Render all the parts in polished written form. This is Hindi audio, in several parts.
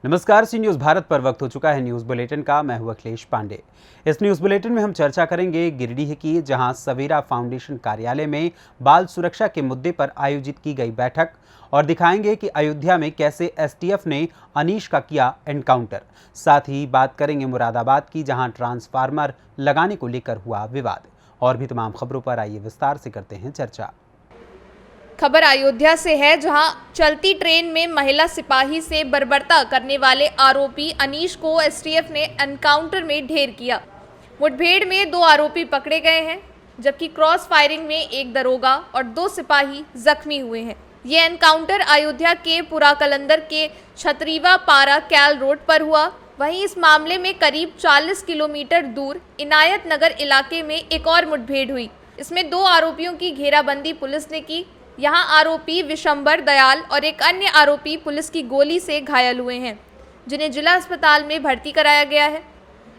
नमस्कार, सी न्यूज़ भारत पर वक्त हो चुका है न्यूज़ बुलेटिन का। मैं हूं अखिलेश पांडे। इस न्यूज़ बुलेटिन में हम चर्चा करेंगे गिरिडीह की, जहां सवेरा फाउंडेशन कार्यालय में बाल सुरक्षा के मुद्दे पर आयोजित की गई बैठक, और दिखाएंगे कि अयोध्या में कैसे एसटीएफ ने अनीश का किया एनकाउंटर। साथ ही बात करेंगे मुरादाबाद की, जहां ट्रांसफार्मर लगाने को लेकर हुआ विवाद। और भी तमाम खबरों पर आइए विस्तार से करते हैं चर्चा। खबर अयोध्या से है, जहां चलती ट्रेन में महिला सिपाही से बर्बरता करने वाले आरोपी अनीश को एसटीएफ ने एनकाउंटर में ढेर किया। मुठभेड़ में 2 आरोपी पकड़े गए हैं, जबकि क्रॉस फायरिंग में एक दरोगा और 2 सिपाही जख्मी हुए हैं। ये एनकाउंटर अयोध्या के पुरा कलंदर के छतरीवा पारा कैल रोड पर हुआ। वहीं इस मामले में करीब 40 किलोमीटर दूर इनायत नगर इलाके में एक और मुठभेड़ हुई। इसमें 2 आरोपियों की घेराबंदी पुलिस ने की। यहाँ आरोपी विशंबर दयाल और एक अन्य आरोपी पुलिस की गोली से घायल हुए हैं, जिन्हें जिला अस्पताल में भर्ती कराया गया है।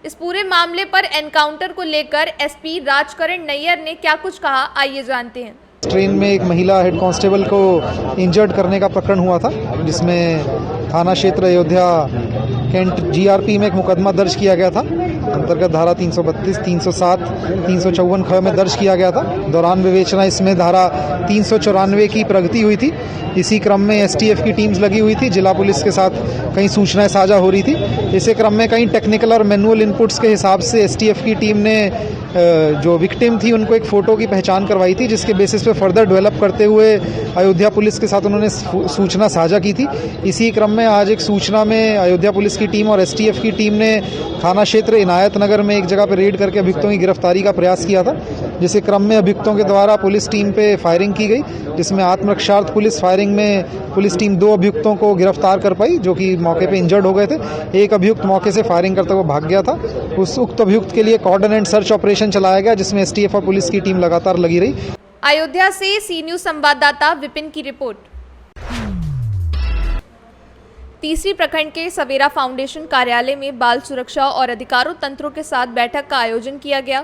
इस पूरे मामले पर एनकाउंटर को लेकर एसपी राजकरण नैयर ने क्या कुछ कहा, आइए जानते हैं। ट्रेन में एक महिला हेड कांस्टेबल को इंजर्ड करने का प्रकरण हुआ था, जिसमें थाना क्षेत्र अयोध्या कैंट जीआरपी में एक मुकदमा दर्ज किया गया था। अंतर्गत धारा 332, 307, 354 ख में दर्ज किया गया था। दौरान विवेचना इसमें धारा 394 की प्रगति हुई थी। इसी क्रम में एसटीएफ की टीम्स लगी हुई थी, जिला पुलिस के साथ कई सूचनाएं साझा हो रही थी। इसी क्रम में कई टेक्निकल और मैनुअल इनपुट्स के हिसाब से एसटीएफ की टीम ने जो विक्टिम थी उनको एक फ़ोटो की पहचान करवाई थी, जिसके बेसिस पे फर्दर डेवलप करते हुए अयोध्या पुलिस के साथ उन्होंने सूचना साझा की थी। इसी क्रम में आज एक सूचना में अयोध्या पुलिस की टीम और एसटीएफ की टीम ने थाना क्षेत्र इनायत नगर में एक जगह पर रेड करके अभियुक्तों की गिरफ्तारी का प्रयास किया था, जिसके क्रम में अभियुक्तों के द्वारा पुलिस टीम पे फायरिंग की गई, जिसमें आत्मरक्षार्थ पुलिस फायरिंग में पुलिस टीम 2 अभियुक्तों को गिरफ्तार कर पाई, जो कि मौके पे इंजर्ड हो गए थे। एक अभियुक्त मौके से फायरिंग करते हुए भाग गया था। उस उक्त अभियुक्त के लिए कॉर्डन एंड सर्च ऑपरेशन चलाया गया, जिसमें एसटीएफ और पुलिस की टीम लगातार लगी रही। अयोध्या से सी न्यूज़ संवाददाता विपिन की रिपोर्ट। तीसरी प्रखंड के सवेरा फाउंडेशन कार्यालय में बाल सुरक्षा और अधिकारों तंत्रों के साथ बैठक का आयोजन किया गया,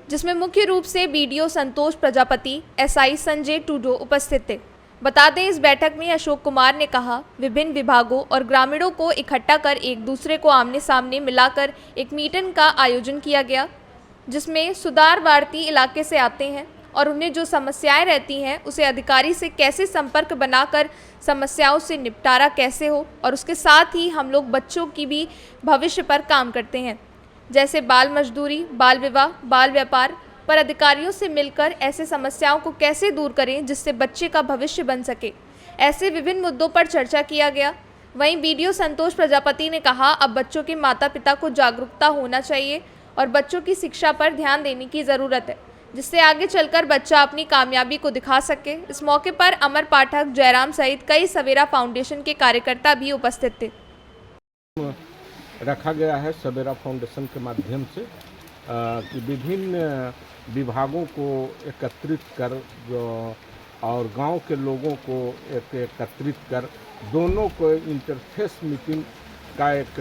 जिसमें मुख्य रूप से बीडीओ संतोष प्रजापति, एसआई संजय टूडो उपस्थित थे। बता दें, इस बैठक में अशोक कुमार ने कहा, विभिन्न विभागों और ग्रामीणों को इकट्ठा कर एक दूसरे को आमने सामने मिलाकर एक मीटिंग का आयोजन किया गया, जिसमें सुधारवार्थी इलाके से आते हैं और उन्हें जो समस्याएं रहती हैं उसे अधिकारी से कैसे संपर्क बनाकर समस्याओं से निपटारा कैसे हो, और उसके साथ ही हम लोग बच्चों की भी भविष्य पर काम करते हैं, जैसे बाल मजदूरी, बाल विवाह, बाल व्यापार पर अधिकारियों से मिलकर ऐसे समस्याओं को कैसे दूर करें जिससे बच्चे का भविष्य बन सके। ऐसे विभिन्न मुद्दों पर चर्चा किया गया। वहीं बीडीओ संतोष प्रजापति ने कहा, अब बच्चों के माता पिता को जागरूकता होना चाहिए और बच्चों की शिक्षा पर ध्यान देने की ज़रूरत है, जिससे आगे चलकर बच्चा अपनी कामयाबी को दिखा सके। इस मौके पर अमर पाठक, जयराम सहित कई सवेरा फाउंडेशन के कार्यकर्ता भी उपस्थित थे। रखा गया है सवेरा फाउंडेशन के माध्यम से कि विभिन्न विभागों को एकत्रित कर और गांव के लोगों को एकत्रित कर दोनों को इंटरफेस मीटिंग का एक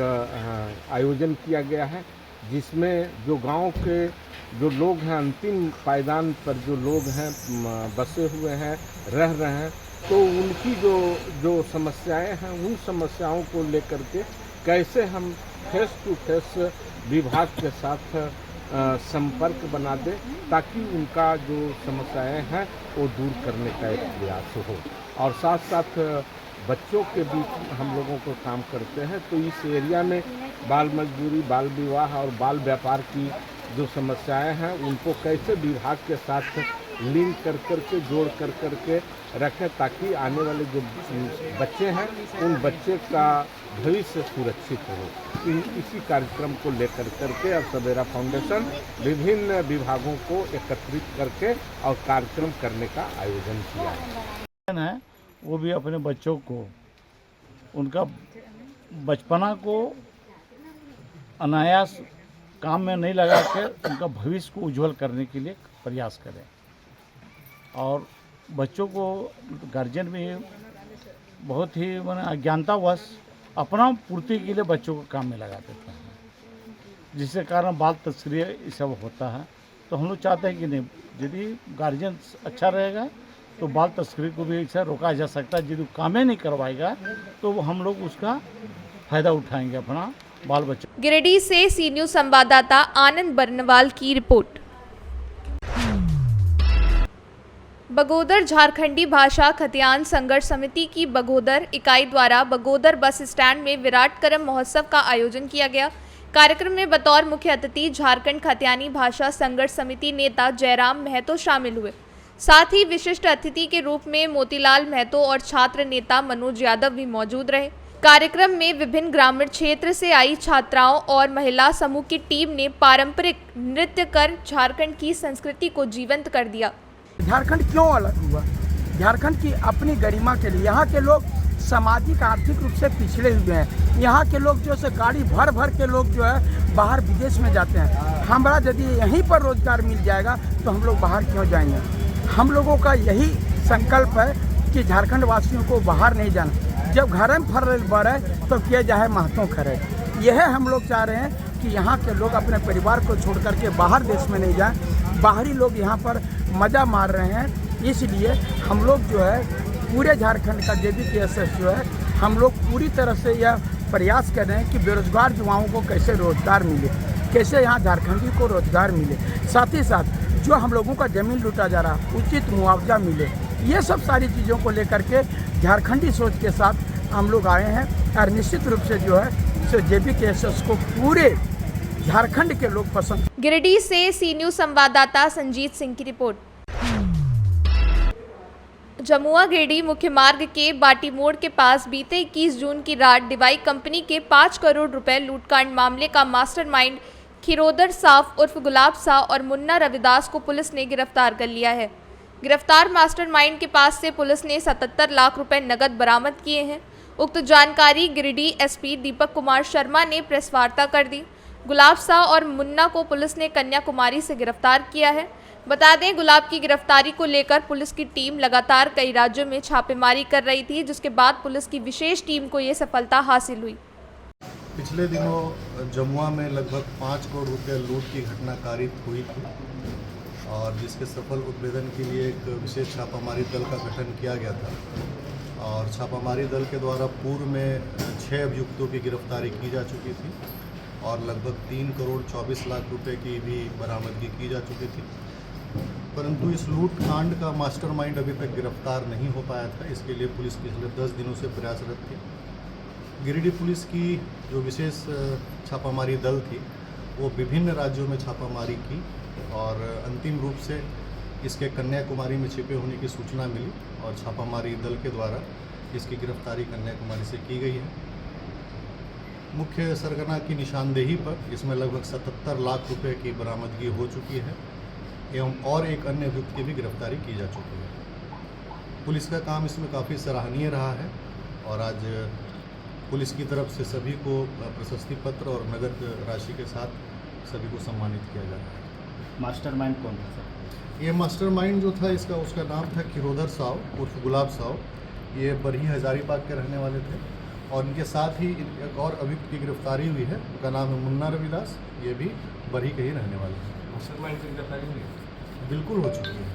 आयोजन किया गया है, जिसमें जो गांव के जो लोग हैं, अंतिम पायदान पर जो लोग हैं बसे हुए हैं, रह रहे हैं, तो उनकी जो समस्याएं हैं, उन समस्याओं को लेकर के कैसे हम फेस टू फेस विभाग के साथ संपर्क बना दें, ताकि उनका जो समस्याएं हैं वो दूर करने का एक प्रयास हो। और साथ साथ बच्चों के बीच हम लोगों को काम करते हैं, तो इस एरिया में बाल मजदूरी, बाल विवाह और बाल व्यापार की जो समस्याएं हैं उनको कैसे विभाग के साथ लिंक कर करके जोड़ कर करके रखें, ताकि आने वाले जो बच्चे हैं उन बच्चे का भविष्य सुरक्षित हो। इसी कार्यक्रम को लेकर करके अब सवेरा फाउंडेशन विभिन्न विभागों को एकत्रित करके और कार्यक्रम करने का आयोजन किया है। वो भी अपने बच्चों को, उनका बचपना को अनायास काम में नहीं लगा कर उनका भविष्य को उज्जवल करने के लिए प्रयास करें। और बच्चों को गार्जियन भी बहुत ही अज्ञानतावश अपना पूर्ति के लिए बच्चों को काम में लगा देते हैं, जिसके कारण बाल तस्करी ये सब होता है। तो हम लोग चाहते हैं कि नहीं, यदि गार्जियन अच्छा रहेगा तो बाल तस्करी को भी इससे रोका जा सकता है। यदि काम नहीं करवाएगा तो हम लोग उसका फ़ायदा उठाएंगे अपना बाल बच्चों। गिरिडीह से सी न्यूज़ संवाददाता आनंद बरनवाल की रिपोर्ट। बगोदर झारखंडी भाषा खतियान संघर्ष समिति की बगोदर इकाई द्वारा बगोदर बस स्टैंड में विराट करम महोत्सव का आयोजन किया गया। कार्यक्रम में बतौर मुख्य अतिथि झारखंड खतियानी भाषा संघर्ष समिति नेता जयराम महतो शामिल हुए। साथ ही विशिष्ट अतिथि के रूप में मोतीलाल महतो और छात्र नेता मनोज यादव भी मौजूद रहे। कार्यक्रम में विभिन्न ग्रामीण क्षेत्र से आई छात्राओं और महिला समूह की टीम ने पारंपरिक नृत्य कर झारखंड की संस्कृति को जीवंत कर दिया। झारखंड क्यों अलग हुआ? झारखंड की अपनी गरिमा के लिए यहाँ के लोग सामाजिक आर्थिक रूप से पिछड़े हुए हैं। यहाँ के लोग जो है गाड़ी भर भर के लोग जो है बाहर विदेश में जाते हैं। हमारा यदि यहीं पर रोजगार मिल जाएगा तो हम लोग बाहर क्यों जाएंगे? हम लोगों का यही संकल्प है कि झारखंड वासियों को बाहर नहीं जाना। जब घर में फर बढ़े तो किया जाए महतों खरे। यह हम लोग चाह रहे हैं कि यहाँ के लोग अपने परिवार को छोड़ करके बाहर देश में नहीं जाएं। बाहरी लोग यहाँ पर मज़ा मार रहे हैं। इसलिए हम लोग जो है पूरे झारखंड का JBKSS जो है हम लोग पूरी तरह से यह प्रयास कर रहे हैं कि बेरोजगार युवाओं को कैसे रोजगार मिले, कैसे यहाँ झारखंडी को रोजगार मिले, साथ ही साथ जो हम लोगों का ज़मीन लूटा जा रहा उचित मुआवजा मिले। ये सब सारी चीज़ों को लेकर के झारखंडी सोच के साथ हम लोग आए हैं और निश्चित रूप से जो है JBKSS को पूरे झारखंड के लोग पसंद। गिरिडीह से सी न्यूज़ संवाददाता संजीत सिंह की रिपोर्ट। जमुआ गिरिडीह मुख्य मार्ग के बाटी मोड़ के पास बीते 21 जून की रात डिवाई कंपनी के 5 करोड़ रुपए लूटकांड मामले का मास्टरमाइंड खिरोदर साफ उर्फ गुलाब शाह और मुन्ना रविदास को पुलिस ने गिरफ्तार कर लिया है। गिरफ्तार मास्टरमाइंड के पास से पुलिस ने 77 लाख रुपए नकद बरामद किए हैं। उक्त जानकारी गिरिडीह SP दीपक कुमार शर्मा ने प्रेस वार्ता कर दी। गुलाब शाह और मुन्ना को पुलिस ने कन्याकुमारी से गिरफ्तार किया है। बता दें, गुलाब की गिरफ्तारी को लेकर पुलिस की टीम लगातार कई राज्यों में छापेमारी कर रही थी, जिसके बाद पुलिस की विशेष टीम को ये सफलता हासिल हुई। पिछले दिनों जमुआ में लगभग 5 करोड़ रुपये लूट की घटना कारित हुई थी और जिसके सफल उद्भेदन के लिए एक विशेष छापामारी दल का गठन किया गया था और छापामारी दल के द्वारा पूर्व में 6 अभियुक्तों की गिरफ्तारी की जा चुकी थी और लगभग 3 करोड़ 24 लाख रुपए की भी बरामदगी की जा चुकी थी। परंतु इस लूट कांड का मास्टरमाइंड अभी तक गिरफ्तार नहीं हो पाया था। इसके लिए पुलिस पिछले 10 दिनों से प्रयासरत थी। गिरिडीह पुलिस की जो विशेष छापामारी दल थी वो विभिन्न राज्यों में छापामारी की और अंतिम रूप से इसके कन्याकुमारी में छिपे होने की सूचना मिली और छापामारी दल के द्वारा इसकी गिरफ्तारी कन्याकुमारी से की गई है। मुख्य सरगना की निशानदेही पर इसमें लगभग 77 लाख रुपए की बरामदगी हो चुकी है एवं और एक अन्य अभियुक्त की भी गिरफ्तारी की जा चुकी है। पुलिस का काम इसमें काफ़ी सराहनीय रहा है और आज पुलिस की तरफ से सभी को प्रशस्ति पत्र और नगद राशि के साथ सभी को सम्मानित किया जा रहा है। मास्टरमाइंड कौन था सर? ये मास्टरमाइंड जो था उसका नाम था खिरोदर साव उर्फ गुलाब साव। ये बरही हजारीबाग के रहने वाले थे और इनके साथ ही एक और अभियुक्त की गिरफ्तारी हुई है। उनका नाम है मुन्ना रविदास। ये भी बरही के ही रहने वाले हैं। मास्टरमाइंड की गिरफ्तारी हुई बिल्कुल हो चुकी है।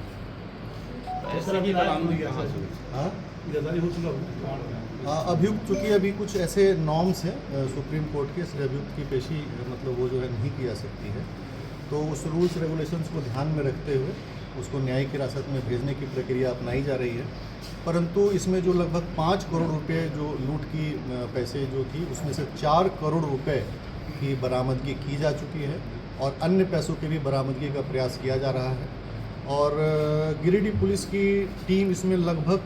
अभियुक्त चूँकि अभी कुछ ऐसे नॉर्म्स हैं सुप्रीम कोर्ट के, इसलिए अभियुक्त की पेशी मतलब वो जो है नहीं की जा सकती है। तो उस रूल्स रेगुलेशंस को ध्यान में रखते हुए उसको न्यायिक हिरासत में भेजने की प्रक्रिया अपनाई जा रही है। परंतु इसमें जो लगभग 5 करोड़ रुपए जो लूट की पैसे जो थी उसमें से 4 करोड़ रुपए की बरामदगी की जा चुकी है और अन्य पैसों की भी बरामदगी का प्रयास किया जा रहा है। और गिरिडीह पुलिस की टीम इसमें लगभग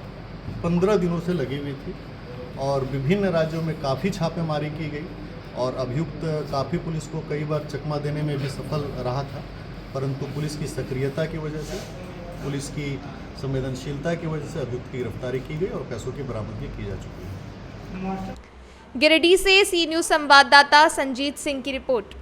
15 दिनों से लगी हुई थी और विभिन्न राज्यों में काफ़ी छापेमारी की गई और अभियुक्त काफ़ी पुलिस को कई बार चकमा देने में भी सफल रहा था। परंतु पुलिस की सक्रियता की वजह से, पुलिस की संवेदनशीलता की वजह से अभियुक्त की गिरफ्तारी की गई और पैसों की बरामदगी की जा चुकी है। गिरिडीह से सी न्यूज़ संवाददाता संजीत सिंह की रिपोर्ट।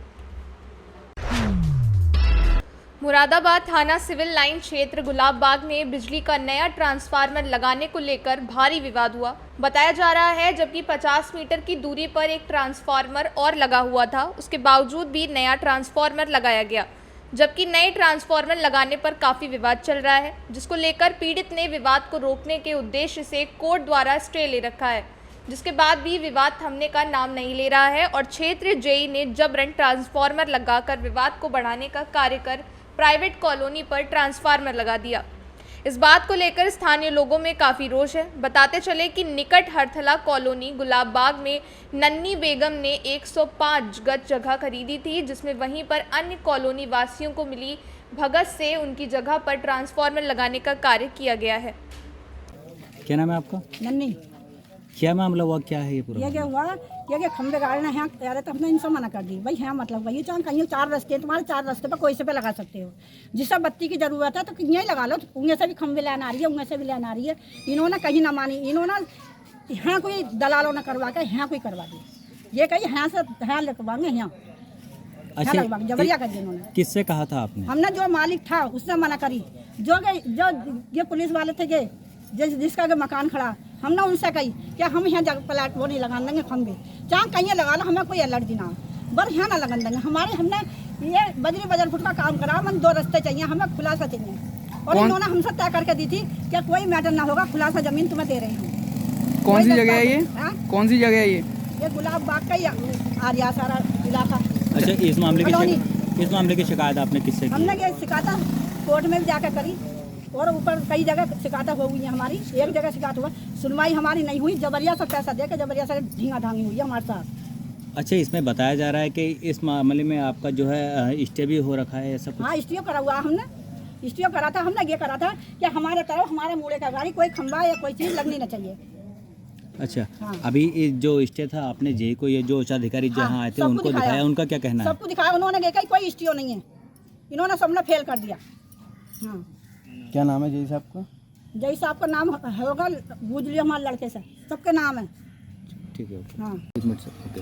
मुरादाबाद थाना सिविल लाइन क्षेत्र गुलाब बाग में बिजली का नया ट्रांसफार्मर लगाने को लेकर भारी विवाद हुआ। बताया जा रहा है जबकि 50 मीटर की दूरी पर एक ट्रांसफार्मर और लगा हुआ था, उसके बावजूद भी नया ट्रांसफार्मर लगाया गया। जबकि नए ट्रांसफार्मर लगाने पर काफ़ी विवाद चल रहा है, जिसको लेकर पीड़ित ने विवाद को रोकने के उद्देश्य से कोर्ट द्वारा स्टे ले रखा है। जिसके बाद भी विवाद थमने का नाम नहीं ले रहा है और क्षेत्र जेई ने जबरन ट्रांसफार्मर लगाकर विवाद को बढ़ाने का कार्य कर प्राइवेट कॉलोनी पर ट्रांसफार्मर लगा दिया। इस बात को लेकर स्थानीय लोगों में काफ़ी रोष है। बताते चले कि निकट हरथला कॉलोनी गुलाब बाग में नन्नी बेगम ने 105 गज जगह खरीदी थी, जिसमें वहीं पर अन्य कॉलोनी वासियों को मिली भगत से उनकी जगह पर ट्रांसफार्मर लगाने का कार्य किया गया है। क्या नाम है आपका? नन्नी। क्या मामला हुआ, क्या है ये पूरा? ये क्या हुआ कि खंभे गाड़ना है यार, तो हमने इनसे मना कर दी भाई है मतलब वही चाहे कहीं 4 रास्ते तुम्हारे 4 रास्ते पर कोई से पे लगा सकते हो। जिससे बत्ती की जरूरत है तो यहीं लगा लो, उंगे से भी खंभे लेना आ रही है, उंगे से भी लेना आ रही है। इन्होंने कहीं ना मानी, इन्होंने यहाँ कोई दलालों ने करवा के यहाँ कोई करवा दी, ये कहीं यहाँ से यहाँ लगवाएंगे यहाँ जबरिया कर दिया इन्होंने। किससे कहा था आपने? हमने जो मालिक था उससे मना करी, जो ये पुलिस वाले थे जिसका के मकान खड़ा, हमने उनसे कही कि हम यहाँ जगह प्लाट वो नहीं लगा देंगे खंभे, चाहे कहीं लगा लो, हमें कोई एलर्जी ना हो, बस यहाँ ना लगा देंगे। हमने ये बजरी बजर फुट का काम करा, हम 2 रास्ते चाहिए, हमें खुलासा चाहिए। और इन्होंने हमसे तय करके दी थी कि कोई मैटर ना होगा, खुलासा जमीन तुम्हें दे रही हूँ। कौन सी जगह है ये? कौन सी जगह है ये गुलाब बाग का ही आरिया सारा इलाका। अच्छा, इस मामले की शिकायत आपने किससे की? हमने ये शिकायत कोर्ट में भी जाकर करी और ऊपर कई जगह शिकायत हो गई है हमारी। एक जगह शिकायत हुआ, सुनवाई हमारी नहीं हुई, जबरिया से पैसा दे के जबरिया से ढींगा ढांगी हुई है हमारे साथ। अच्छा, इसमें बताया जा रहा है कि इस मामले में आपका जो है स्टे भी हो रखा है, ऐसा कुछ? हाँ, स्टे करा हुआ हमने, स्टे करा था। हमने ये करा था कि हमारे तरफ हमारे मूड़े का गाड़ी कोई खंभा या कोई चीज़ लगनी न चाहिए। अच्छा, हाँ। अभी जो स्टे था आपने जे को, ये जो उच्चाधिकारी जहाँ आए थे उनको दिखाया, उनका क्या कहना है? सबको दिखाया उन्होंने, कोई स्टे नहीं है, इन्होंने सबने फेल कर दिया। हाँ। क्या नाम है जय साहब का? जय साहब का नाम होगा, पूछ लियो हमारे लड़के से, सबके नाम है। ठीक है। हाँ।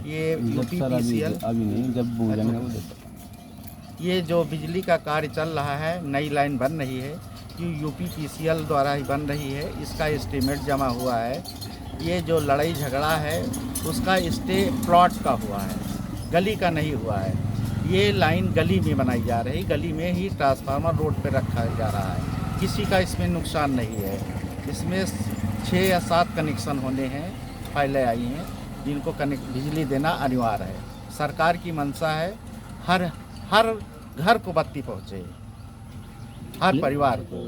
ये यूपीपीसीएल अभी नहीं, जब बोलेंगे वो देखो। ये जो बिजली का कार्य चल रहा है, नई लाइन बन रही है, ये यूपीपीसीएल द्वारा ही बन रही है, इसका एस्टीमेट जमा हुआ है। ये जो लड़ाई झगड़ा है उसका स्टे प्लॉट का हुआ है, गली का नहीं हुआ है। ये लाइन गली में बनाई जा रही, गली में ही ट्रांसफार्मर रोड पे रखा जा रहा है, किसी का इसमें नुकसान नहीं है। इसमें 6 या 7 कनेक्शन होने हैं, फाइलें आई हैं जिनको बिजली देना अनिवार्य है। सरकार की मंशा है हर घर को बत्ती पहुँचे, हर परिवार को।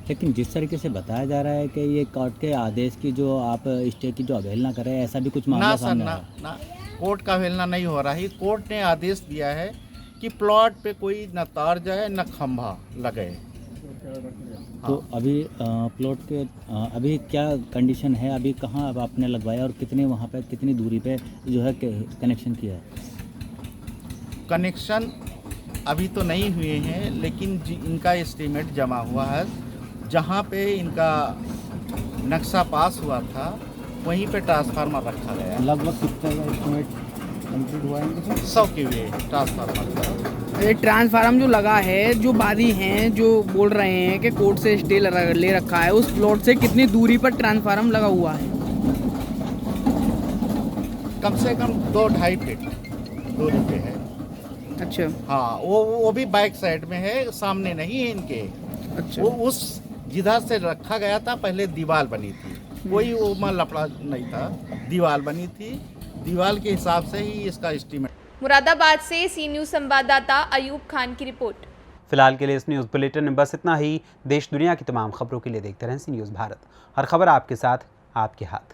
लेकिन जिस तरीके से बताया जा रहा है कि ये कोर्ट के आदेश की जो आप स्टे की जो अवहेलना कर रहे हैं, ऐसा भी कुछ मामला सामने आया? ना, कोर्ट का अवहेलना नहीं हो रहा है। कोर्ट ने आदेश दिया है कि प्लॉट पे कोई न तार जाए न खंभा लगे। तो अभी प्लॉट के अभी क्या कंडीशन है, अभी कहाँ अब आपने लगवाया और कितने वहाँ पे कितनी दूरी पे जो है कनेक्शन किया है? कनेक्शन अभी तो नहीं हुए हैं, लेकिन इनका एस्टीमेट जमा हुआ है। जहाँ पे इनका नक्शा पास हुआ था वहीं पे ट्रांसफार्मर रखा गया। लगभग कितना एस्टीमेट कंप्लीट हुआ है? 100 के वे ट्रांसफार्मर। ये ट्रांसफार्मर जो लगा है, जो बादी हैं जो बोल रहे हैं कि कोर्ट से स्टे ले रखा है, उस प्लॉट से कितनी दूरी पर ट्रांसफार्मर लगा हुआ है? कम से कम 2-2.5 फीट दूरी पे है। अच्छा। हाँ, वो भी बैक साइड में है, सामने नहीं है इनके। अच्छा। वो उस जिधर से रखा गया था पहले दीवार बनी थी, कोई वो लफड़ा नहीं था, दीवार बनी थी, दीवार के हिसाब से ही इसका एस्टीमेट। मुरादाबाद से सी न्यूज़ संवाददाता अयूब खान की रिपोर्ट। फिलहाल के लिए इस न्यूज़ बुलेटिन में बस इतना ही। देश दुनिया की तमाम खबरों के लिए देखते रहें सी न्यूज़ भारत, हर खबर आपके साथ, आपके हाथ।